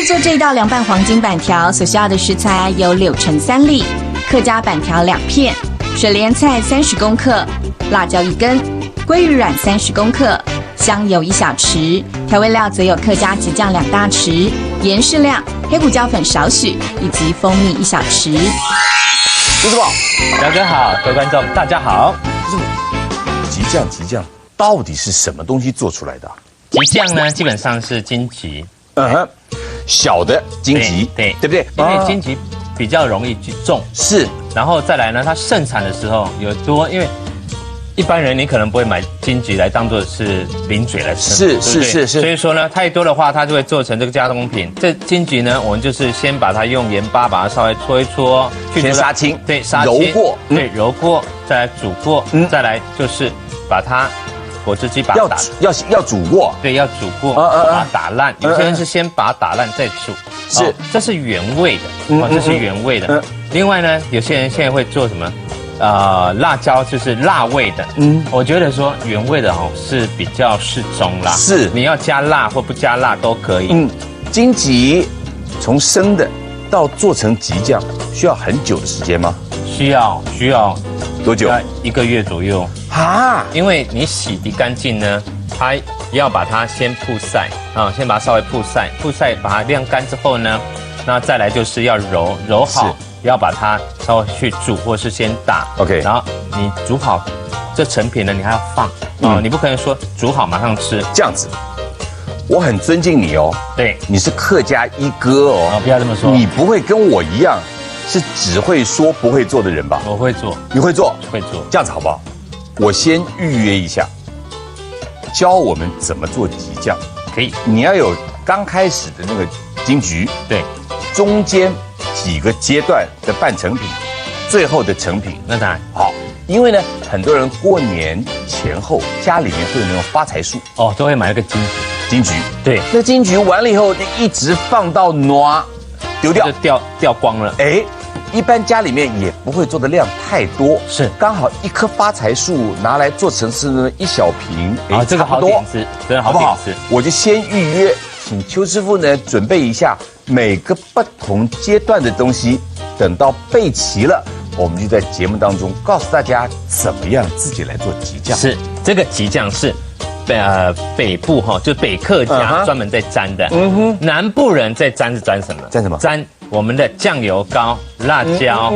做这道凉拌黄金板条所需要的食材有柳橙3粒、客家板条2片、水莲菜30公克、辣椒1根、鲑鱼卵30公克、香油1小匙，调味料则有客家吉酱2大匙、盐适量、黑胡椒粉少许，以及蜂蜜1小匙。朱师傅，姚哥好，各位观众大家好。吉酱到底是什么东西做出来的？吉酱呢，基本上是金桔，小的金桔，对不对？因为金桔比较容易去种，是，然后再来呢，它盛产的时候有多，因为一般人你可能不会买金桔来当做是零嘴来吃，是，所以说呢，太多的话它就会做成这个加工品。这金桔呢，我们就是先把它用盐巴把它稍微搓一搓，先杀青，对，杀青，揉过，对，揉过，再来煮过，再来就是把它果汁机把它打，要煮过，对，要煮过，把它打烂。有些人是先把它打烂再煮，是，这是原味的，这是原味的。另外呢，有些人现在会做什么？辣椒就是辣味的，我觉得说原味的是比较适中啦，是，你要加辣或不加辣都可以。金桔从生的到做成吉酱需要很久的时间吗？需要多久？1个月左右啊，因为你洗涤干净呢，它要把它先曝晒啊，先把它稍微曝晒，把它晾干之后呢，那再来就是要揉好。要把它稍微去煮，或是先打 ，OK， 然后你煮好这成品呢，你还要放你不可能说煮好马上吃这样子。我很尊敬你哦，对，你是客家一哥哦，不要这么说，你不会跟我一样是只会说不会做的人吧？我会做，你会做，会做，这样子好不好？我先预约一下，教我们怎么做吉酱，可以。你要有刚开始的那个金桔，对，中间几个阶段的半成品，最后的成品。那当然好，因为呢，很多人过年前后家里面会有那种发财树都会买那个金桔，对，那金桔完了以后，你一直放到挪丢掉，就掉光了。一般家里面也不会做的量太多，是刚好一棵发财树拿来做成是1小瓶，这个好点子，真的好点子。我就先预约，请邱师傅呢准备一下每个不同阶段的东西，等到备齐了，我们就在节目当中告诉大家怎么样自己来做吉酱。是，这个吉酱是。北部就北客家专门在沾的，南部人在沾是沾什么？沾什么？沾我们的酱油膏、辣椒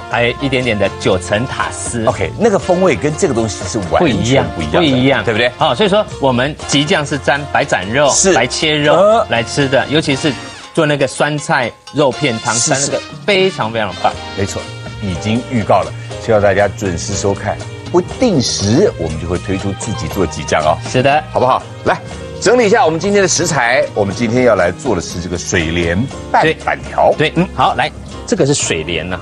还有一点点的9层塔丝。OK， 那个风味跟这个东西是完全不一样，对不对？所以说我们吉酱是沾白斩肉、白切肉来吃的，尤其是做那个酸菜肉片汤，沾那个非常非常棒。没错，已经预告了，希望大家准时收看。不定时我们就会推出自己做吉酱哦，是的，好不好？来整理一下我们今天的食材，我们今天要来做的是这个水莲拌板条。对，好，来，这个是水莲呐，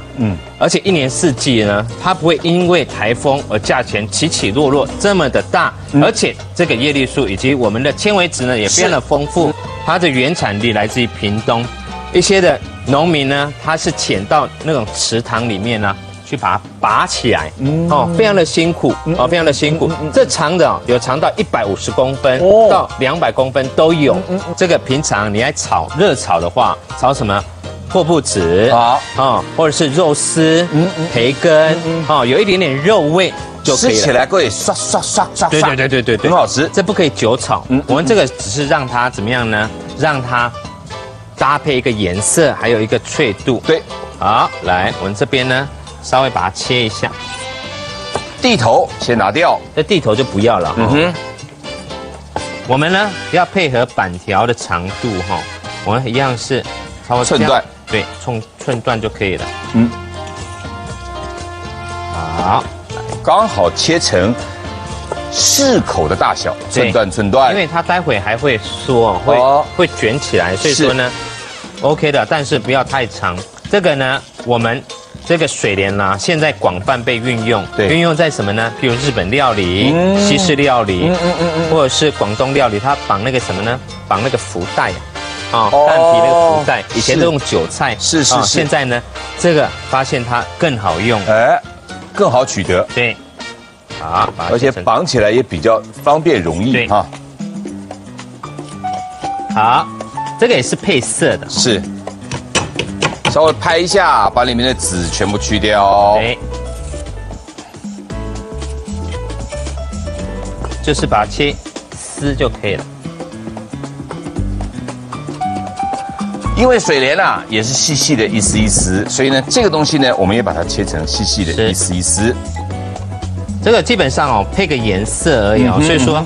而且1年4季呢，它不会因为台风而价钱起起落落这么的大，而且这个叶绿素以及我们的纤维质呢也非常的丰富，它的原产地来自于屏东，一些的农民呢，他是潜到那种池塘里面呢。去把它拔起来，非常的辛苦，非常的辛苦。这长的有长到150公分到200公分都有。这个平常你来炒热炒的话，炒什么？破布子或者是肉丝、培根，有一点点肉味就可以了。吃起来可以刷刷刷刷，对，很好吃。这不可以久炒，我们这个只是让它怎么样呢？让它搭配一个颜色，还有一个脆度。对，好，来我们这边呢。稍微把它切一下，地头先拿掉，这地头就不要了。我们呢要配合板条的长度我们一样是稍微寸断，对，寸断就可以了。好，刚好切成适口的大小，寸断，因为它待会还会缩，会卷起来，所以说呢 ，OK 的，但是不要太长。这个呢，我们。这个水莲啦，现在广泛被运用，运用在什么呢？比如日本料理、西式料理，或者是广东料理，它绑那个什么呢？绑那个福袋，蛋皮那个福袋，以前都用韭菜，是，现在呢，这个发现它更好用，更好取得，对，好，而且绑起来也比较方便容易好，这个也是配色的，是，稍微拍一下，把里面的籽全部去掉。对，就是把它切丝就可以了。因为水莲啊也是细细的一丝一丝，所以呢，这个东西呢，我们也把它切成细细的一丝一丝。这个基本上哦，配个颜色而已哦，所以说，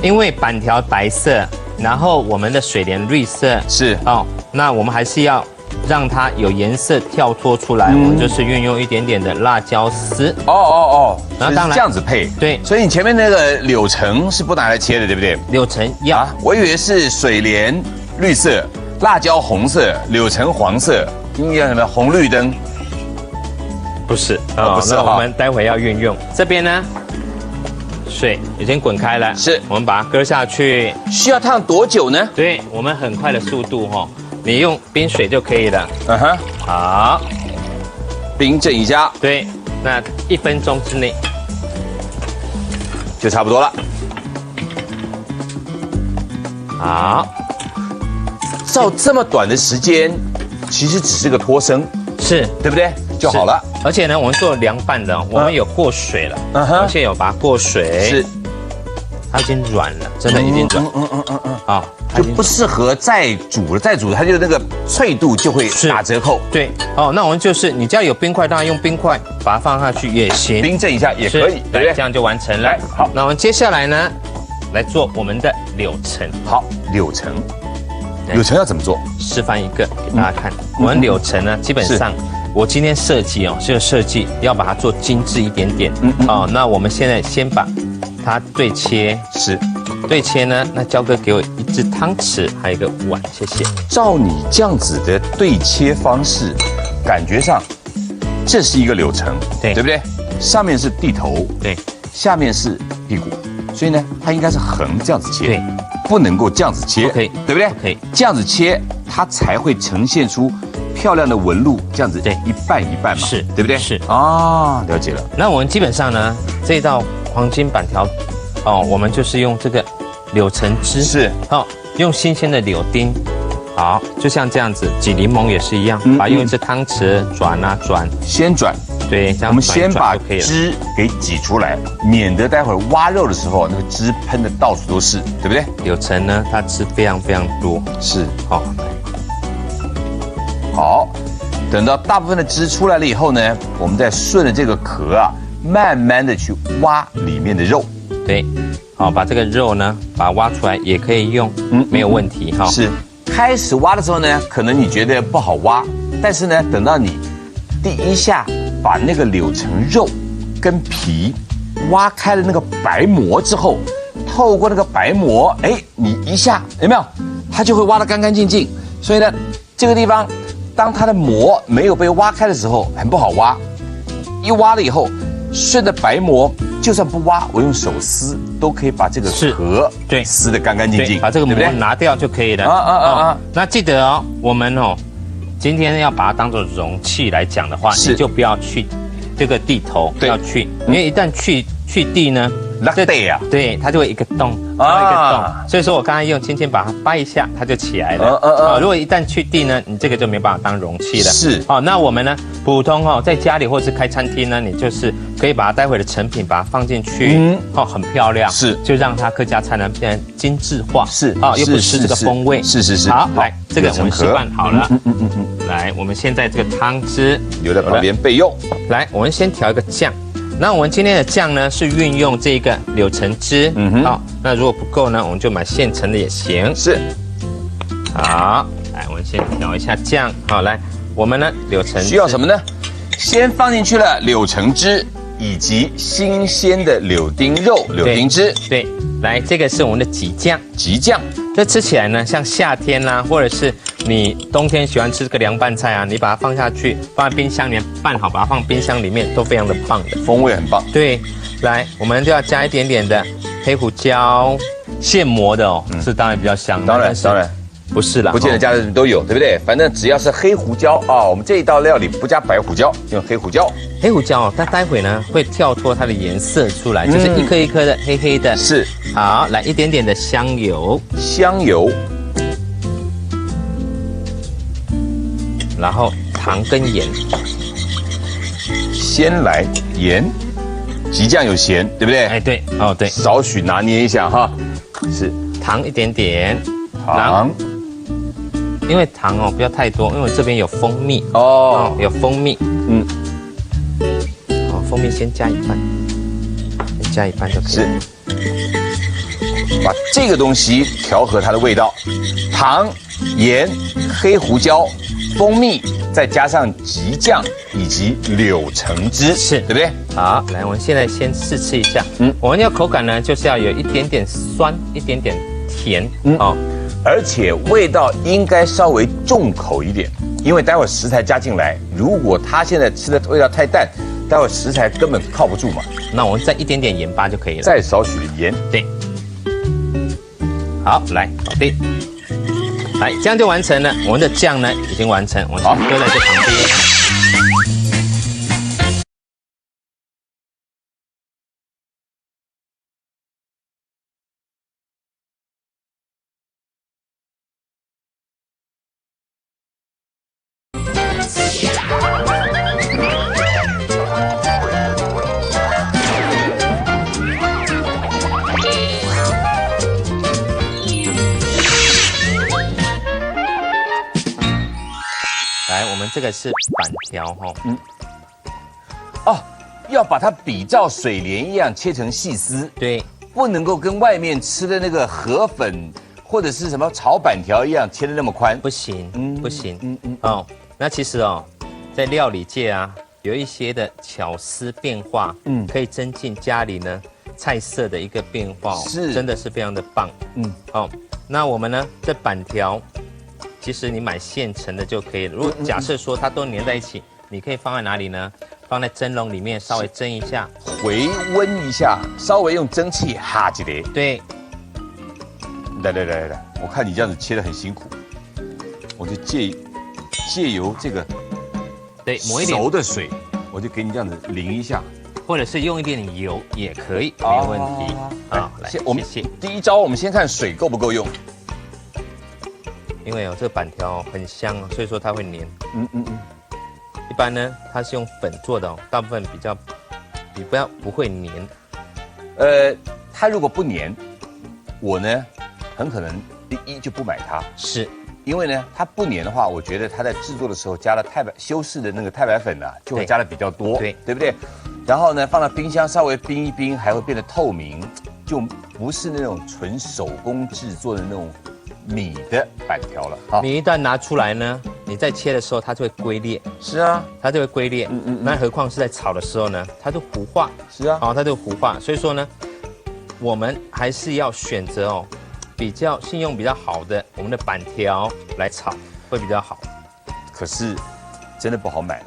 因为板条白色，然后我们的水莲绿色是哦，那我们还是要让它有颜色跳脱出来，我们就是运用一点点的辣椒丝。然后当然这样子配。对，所以你前面那个柳橙是不拿来切的，对不对？柳橙要啊，我以为是水莲绿色。辣椒红色，柳橙黄色，应该什么红绿灯？不是哦，不是。那我们待会要运用这边呢，水已经滚开了，是我们把它搁下去。需要烫多久呢？对，我们很快的速度哈，你用冰水就可以了。好，冰镇一下。对，那1分钟之内就差不多了。好。照这么短的时间，其实只是个脱生，是对不对？就好了。而且呢，我们做凉拌的，我们有过水了，而且有把它过水，是，它已经软了，真的已经软，啊，就不适合再煮了，再煮它就那个脆度就会打折扣。对，哦，那我们就是你家有冰块，当然用冰块把它放下去也行，冰镇一下也可以，对不对？这样就完成了。好，那我们接下来呢，来做我们的柳橙。好，柳橙。柳橙要怎么做？示范一个给大家看。我们柳橙呢，基本上我今天设计哦，这个设计要把它做精致一点点。哦，那我们现在先把它对切，是对切呢。那焦哥给我一只汤匙，还有一个碗，谢谢。照你这样子的对切方式，感觉上这是一个柳橙，对不对？上面是地头，对，下面是屁股，所以呢，它应该是横这样子切。对。不能够这样子切，可以，对不对？可以，这样子切，它才会呈现出漂亮的纹路，这样子，对，一半一半嘛，是，对不对？是啊，了解了。那我们基本上呢，这道黄金板条，哦，我们就是用这个柳橙汁，是，哦，用新鲜的柳丁，好，就像这样子，挤柠檬也是一样，把用一只汤匙转啊转，先转。对，这样我们先把汁给挤出来，免得待会儿挖肉的时候那个汁喷的到处都是，对不对？柳橙呢，它汁非常非常多，是。好，等到大部分的汁出来了以后呢，我们再顺着这个壳啊，慢慢的去挖里面的肉。对，好，把这个肉呢，把它挖出来也可以用，没有问题哈。是。开始挖的时候呢，可能你觉得不好挖，但是呢，等到你第一下把那个柳橙肉跟皮挖开了那个白膜之后，透过那个白膜，哎，你一下有没有？它就会挖得干干净净。所以呢，这个地方当它的膜没有被挖开的时候，很不好挖。一挖了以后，顺着白膜，就算不挖，我用手撕都可以把这个壳对撕得干干净净，把这个膜拿掉就可以了。那记得哦，我们哦。今天要把它当做容器来讲的话，你就不要去这个地头，要去，因为一旦去地呢，对，它就会一个洞，一个洞。所以说我刚才用轻轻把它掰一下，它就起来了。如果一旦去地呢，你这个就没办法当容器了。是。那我们呢，普通在家里或是开餐厅呢，你就是可以把它待会的成品把它放进去，很漂亮，是，就让它客家菜呢变得精致化，是，又不失这个风味。是。好，来，这个我们示范好了。来，我们现在这个汤汁留在旁边备用。来，我们先调一个酱。那我们今天的酱呢是运用这个柳橙汁，好，那如果不够呢，我们就买现成的也行。是，好，来，我们先调一下酱。好，来，我们呢柳橙需要什么呢？先放进去了柳橙汁以及新鲜的柳丁肉、柳丁汁。对，来，这个是我们的吉酱。吉酱，这吃起来呢，像夏天啦，或者是你冬天喜欢吃这个凉拌菜啊，你把它放下去，放在冰箱里面拌好，把它放冰箱里面都非常的棒的，风味很棒。对，来，我们就要加一点点的黑胡椒，现磨的哦，是当然比较香。当然。不是啦，不见得家里都有，对不对？反正只要是黑胡椒啊，我们这一道料理不加白胡椒，用黑胡椒。黑胡椒哦，它待会呢会跳脱它的颜色出来，就是一颗一颗的黑黑的。是。好，来一点点的香油。香油。然后糖跟盐，先来盐，激酱有咸，对不对？哎，对，哦对，少许拿捏一下哈。是糖一点点，糖，因为糖哦不要太多，因为我这边有蜂蜜哦，有蜂蜜，嗯，哦，蜂蜜先加一半，先加一半就可以了。把这个东西调和它的味道，糖、盐、黑胡椒、蜂蜜，再加上激酱以及柳橙汁，是对不对？好，来，我们现在先试吃一下。我们要口感呢，就是要有一点点酸，一点点甜，哦，而且味道应该稍微重口一点，因为待会食材加进来，如果它现在吃的味道太淡，待会食材根本靠不住嘛。那我们再一点点盐巴就可以了。再少许的盐，对。好，来，搞定。来，这样就完成了。我们的酱呢已经完成，我们丢在这旁边。来，我们这个是板条哈，哦，要把它比照水莲一样切成细丝，对，不能够跟外面吃的那个河粉或者是什么炒板条一样切的那么宽。不行，不行，哦，那其实哦，在料理界啊，有一些的巧思变化，可以增进家里呢菜色的一个变化，是，真的是非常的棒，哦，那我们呢这板条。其实你买现成的就可以了。如果假设说它都粘在一起，你可以放在哪里呢？放在蒸笼里面稍微蒸一下，回温一下，稍微用蒸汽哈几碟。对，来，我看你这样子切得很辛苦，我就借由这个对抹一点熟的水，我就给你这样子淋一下，或者是用一点点油也可以，没有问题。好，来，我们谢谢。第一招，我们先看水够不够用。因为这个板条很香，所以说它会粘。一般呢，它是用粉做的哦，大部分不会粘。它如果不粘，我呢很可能第一就不买它，是因为呢它不粘的话，我觉得它在制作的时候加了修饰的那个太白粉呢，就会加的比较多，对不对？然后呢放到冰箱稍微冰一冰，还会变得透明，就不是那种纯手工制作的那种米的板条了。你一旦拿出来呢，你在切的时候它就会龟裂。是啊，它就会龟裂。那何况是在炒的时候呢，它就糊化。是啊，它就糊化。所以说呢，我们还是要选择哦，比较信用比较好的我们的板条来炒会比较好。可是真的不好买了。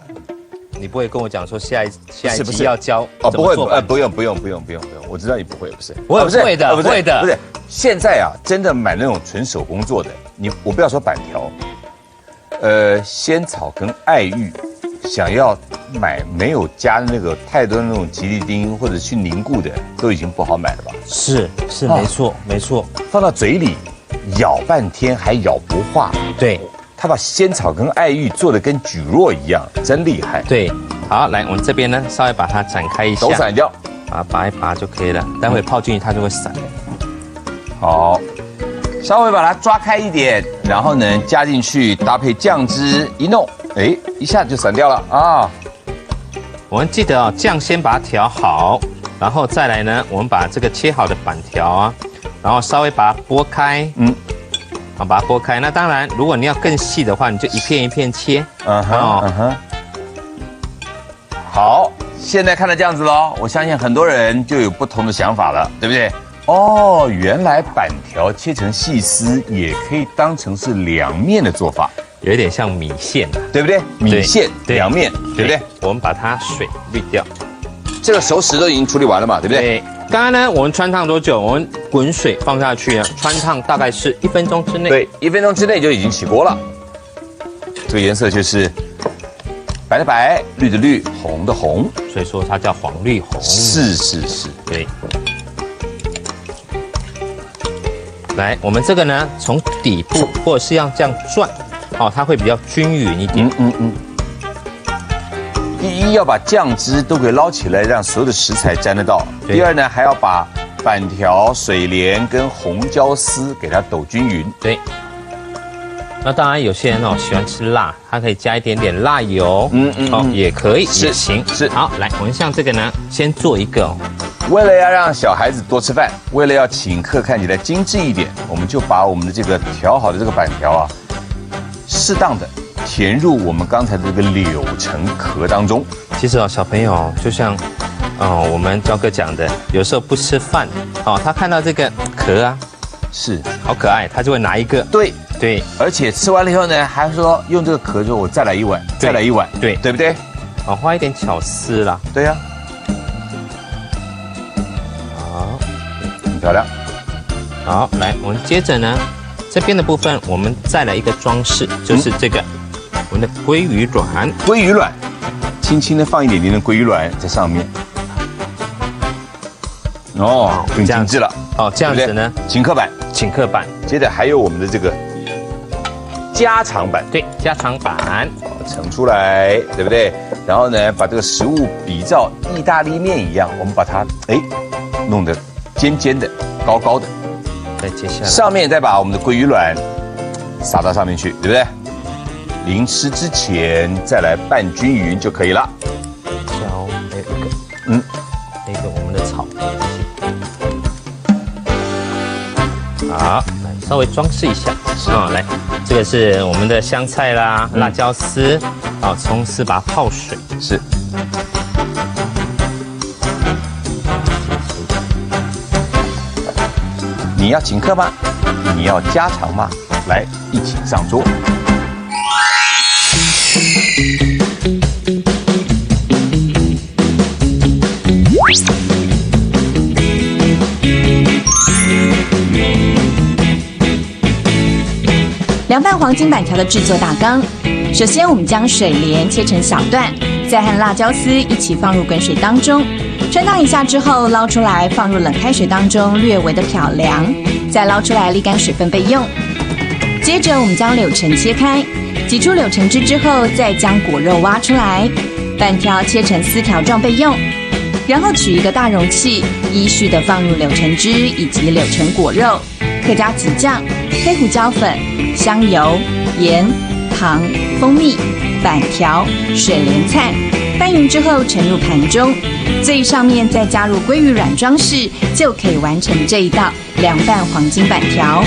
你不会跟我讲说下一集要教哦，不会，不用，我知道你不会，不是，我不会的，不会的，不是。现在啊，真的买那种纯手工做的，我不要说板条，仙草跟爱玉，想要买没有加那个太多的那种吉利丁或者去凝固的，都已经不好买了吧？是，没错，放到嘴里咬半天还咬不化。对。他把仙草跟爱玉做的跟蒟蒻一样，真厉害。对，好，来，我们这边呢，稍微把它展开一下，都散掉，把它拔一拔就可以了。待会泡进去它就会散。好，稍微把它抓开一点，然后呢加进去，搭配酱汁一弄，哎，一下就散掉了啊。我们记得哦，酱先把它调好，然后再来呢，我们把这个切好的板条啊，然后稍微把它剥开，好，把它剥开。那当然，如果你要更细的话，你就一片一片切。好，现在看到这样子咯，我相信很多人就有不同的想法了，对不对？哦，原来板条切成细丝也可以当成是凉面的做法，有一点像米线，对不对？米线凉面，对不对？我们把它水滤掉。这个熟食都已经处理完了嘛，对不对？对。刚刚呢，我们汆烫多久？我们滚水放下去呢，汆烫大概是1分钟之内。对，1分钟之内就已经起锅了。这个颜色就是白的白，绿的绿，红的红，所以说它叫黄绿红。是，对。来，我们这个呢，从底部或者是要这样转，哦，它会比较均匀一点。第一要把酱汁都给捞起来，让所有的食材沾得到。第二呢，还要把板条、水莲跟红椒丝给它抖均匀。对。那当然，有些人哦喜欢吃辣，他可以加一点点辣油，也可以，也行。是。好，来，我们像这个呢，先做一个哦。为了要让小孩子多吃饭，为了要请客看起来精致一点，我们就把我们的这个调好的这个板条啊，适当的填入我们刚才的这个柳橙壳当中。其实哦，小朋友就像我们焦哥讲的，有时候不吃饭哦，他看到这个壳啊，是好可爱，他就会拿一个。对，而且吃完了以后呢，还说用这个壳说我再来一碗，再来一碗，对不对？画一点巧思啦。对呀。好，很漂亮。好，来，我们接着呢，这边的部分我们再来一个装饰，就是这个我们的鲑鱼卵。鲑鱼卵，轻轻的放一点点的鲑鱼卵在上面。哦，更精致了。哦，这样子呢，请客版。接着还有我们的这个家常版。对，家常版。盛出来，对不对？然后呢，把这个食物比照意大利面一样，我们把它弄得尖尖的、高高的。再接下来，上面再把我们的鲑鱼卵撒到上面去，对不对？临吃之前再来拌均匀就可以了。椒，还有一个，那个我们的草。好，来稍微装饰一下。来，这个是我们的香菜啦、辣椒丝，葱丝把它泡水。是。你要请客吗？你要家常吗？来，一起上桌。凉拌黄金板条的制作大纲：首先，我们将水莲切成小段，再和辣椒丝一起放入滚水当中，穿烫一下之后捞出来，放入冷开水当中略微的漂凉，再捞出来沥干水分备用。接着，我们将柳橙切开，挤出柳橙汁之后，再将果肉挖出来，板条切成丝条状备用。然后取一个大容器，依序的放入柳橙汁以及柳橙果肉、客家籽酱、黑胡椒粉、香油、盐、糖、蜂蜜、板条、水莲菜，拌匀之后盛入盘中，最上面再加入鲑鱼卵装饰，就可以完成这一道凉拌黄金板条。